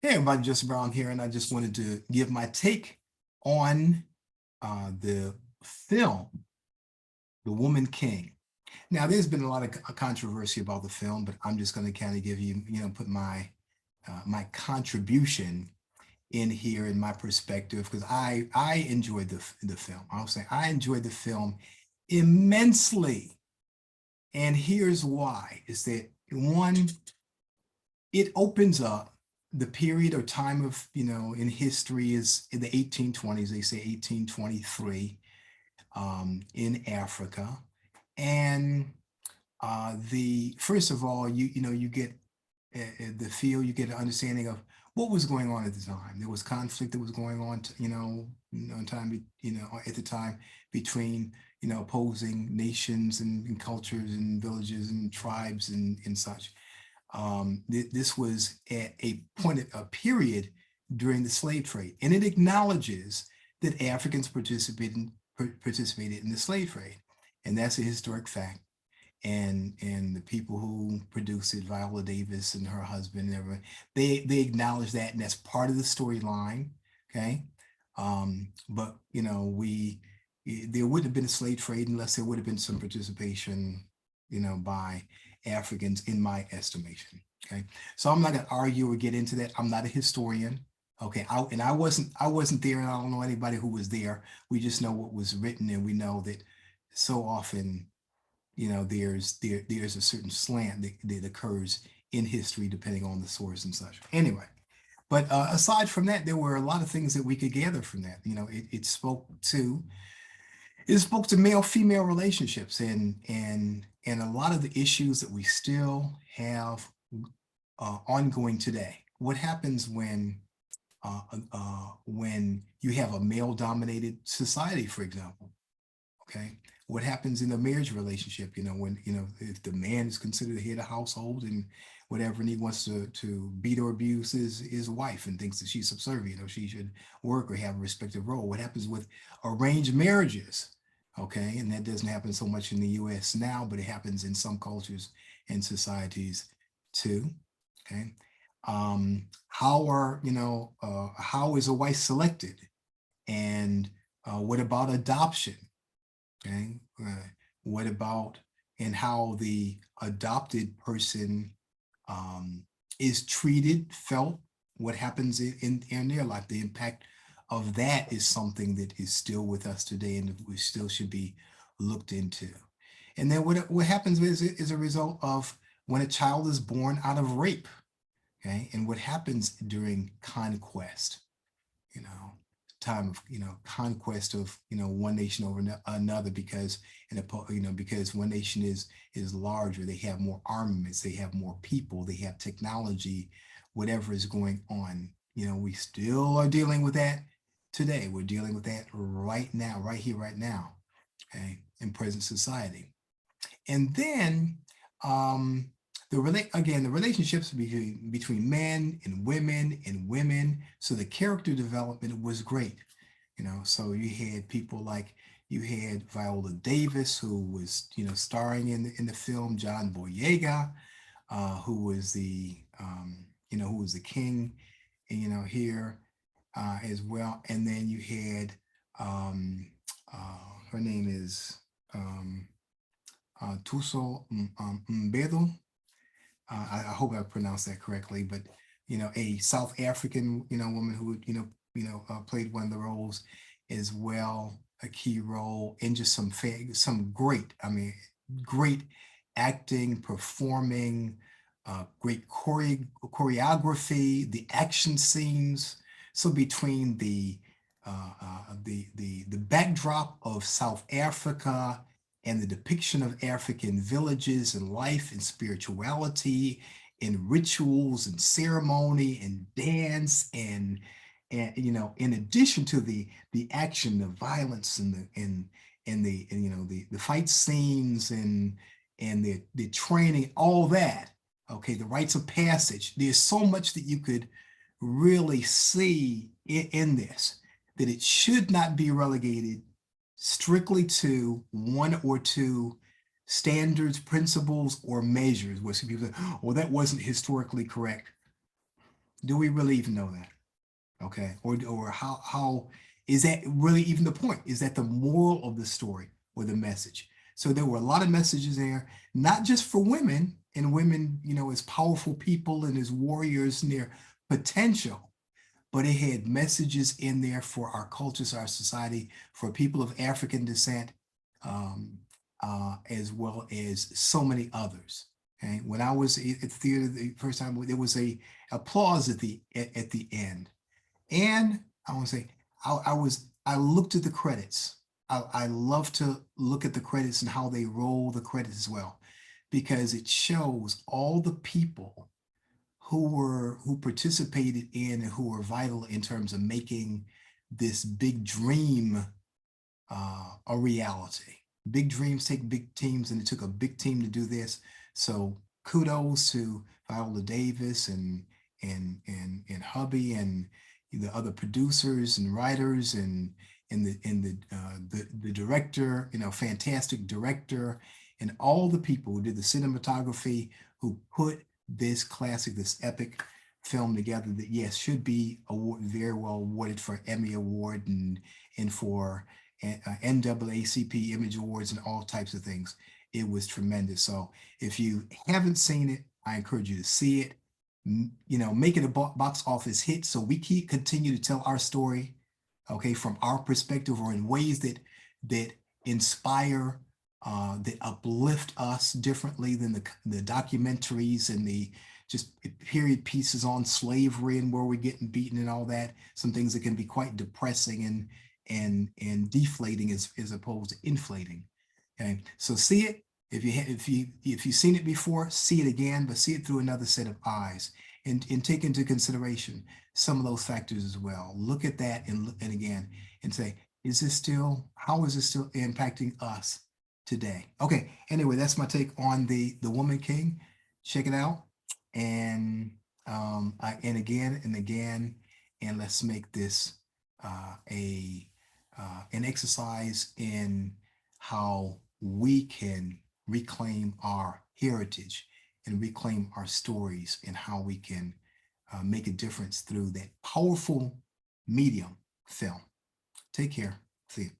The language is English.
Hey everybody, Justin Brown here, and I just wanted to give my take on the film, The Woman King. Now, there's been a lot of controversy about the film, but I'm just going to kind of give you, put my contribution in here in my perspective because I enjoyed the film. I'll say I enjoyed the film immensely, and here's why: is that one, it opens up the period or time of, in history is in the 1820s, they say 1823, in Africa. And the first of all, you get the feel, you get an understanding of what was going on at the time. There was conflict that was going on, at the time between, opposing nations and cultures and villages and tribes and such. This was at a period during the slave trade, and it acknowledges that Africans participated in the slave trade, and that's a historic fact. And the people who produced it, Viola Davis and her husband, and everyone, they acknowledge that, and that's part of the storyline. Okay, but there wouldn't have been a slave trade unless there would have been some participation, by Africans, in my estimation. Okay, so I'm not going to argue or get into that. I'm not a historian. Okay, I wasn't there, and I don't know anybody who was there. We just know what was written, and we know that so often, there's a certain slant that occurs in history depending on the source and such. Anyway, but aside from that, there were a lot of things that we could gather from that. It spoke to male-female relationships and a lot of the issues that we still have ongoing today. What happens when you have a male-dominated society, for example? Okay, what happens in a marriage relationship? When if the man is considered the head of household and whatever, and he wants to beat or abuse his wife and thinks that she's subservient or she should work or have a respective role. What happens with arranged marriages? Okay, and that doesn't happen so much in the U.S. now, but it happens in some cultures and societies too. Okay, how is a wife selected, and what about adoption? Okay, what about and how the adopted person is treated, felt, what happens in their life? The impact of that is something that is still with us today, and we still should be looked into. And then what happens is a result of when a child is born out of rape. Okay, and what happens during conquest, you know, time of conquest of one nation over another, because because one nation is larger, they have more armaments, they have more people, they have technology, whatever is going on. We still are dealing with that today. We're dealing with that right now, right here, right now, okay, in present society. And then the relationships between men and women. So the character development was great. So you had people like, you had Viola Davis, who was starring in the film, John Boyega, who was the king, here as well. And then you had her name is Tuso Mbedu. I hope I pronounced that correctly, but a South African woman who played one of the roles as well, a key role, and just some great, great acting, performing, great choreography, the action scenes. So between the backdrop of South Africa and the depiction of African villages and life and spirituality and rituals and ceremony and dance and in addition to the action, the violence and the fight scenes and the training, all that. Okay, the rites of passage. There's so much that you could really see in this, that it should not be relegated strictly to one or two standards, principles, or measures where some people say, well, that wasn't historically correct. Do we really even know that? Okay, or how is that really even the point? Is that the moral of the story or the message? So there were a lot of messages there, not just for women, and women, as powerful people and as warriors in their potential, but it had messages in there for our cultures, our society, for people of African descent, um, as well as so many others. Okay, when I was at the theater the first time, there was a applause at the end, and I want to say I looked at the credits. I love to look at the credits and how they roll the credits as well, because it shows all the people who participated in and who were vital in terms of making this big dream a reality. Big dreams take big teams, and it took a big team to do this. So kudos to Viola Davis and Hubby and the other producers and writers and the director, fantastic director, and all the people who did the cinematography, who put this classic, this epic film together that, yes, should be very well awarded for Emmy Award and for NAACP Image Awards and all types of things. It was tremendous. So if you haven't seen it, I encourage you to see it. Make it a box office hit so we continue to tell our story, okay, from our perspective, or in ways that inspire, that uplift us differently than the documentaries and the just period pieces on slavery and where we're getting beaten and all that. Some things that can be quite depressing and deflating as opposed to inflating. Okay, so see it. If you've seen it before, see it again, but see it through another set of eyes, and take into consideration some of those factors as well. Look at that and again and say, how is this still impacting us today? Okay, anyway, that's my take on the Woman King. Check it out. And and again and again, and let's make this a an exercise in how we can reclaim our heritage and reclaim our stories, and how we can make a difference through that powerful medium, film. Take care. See you.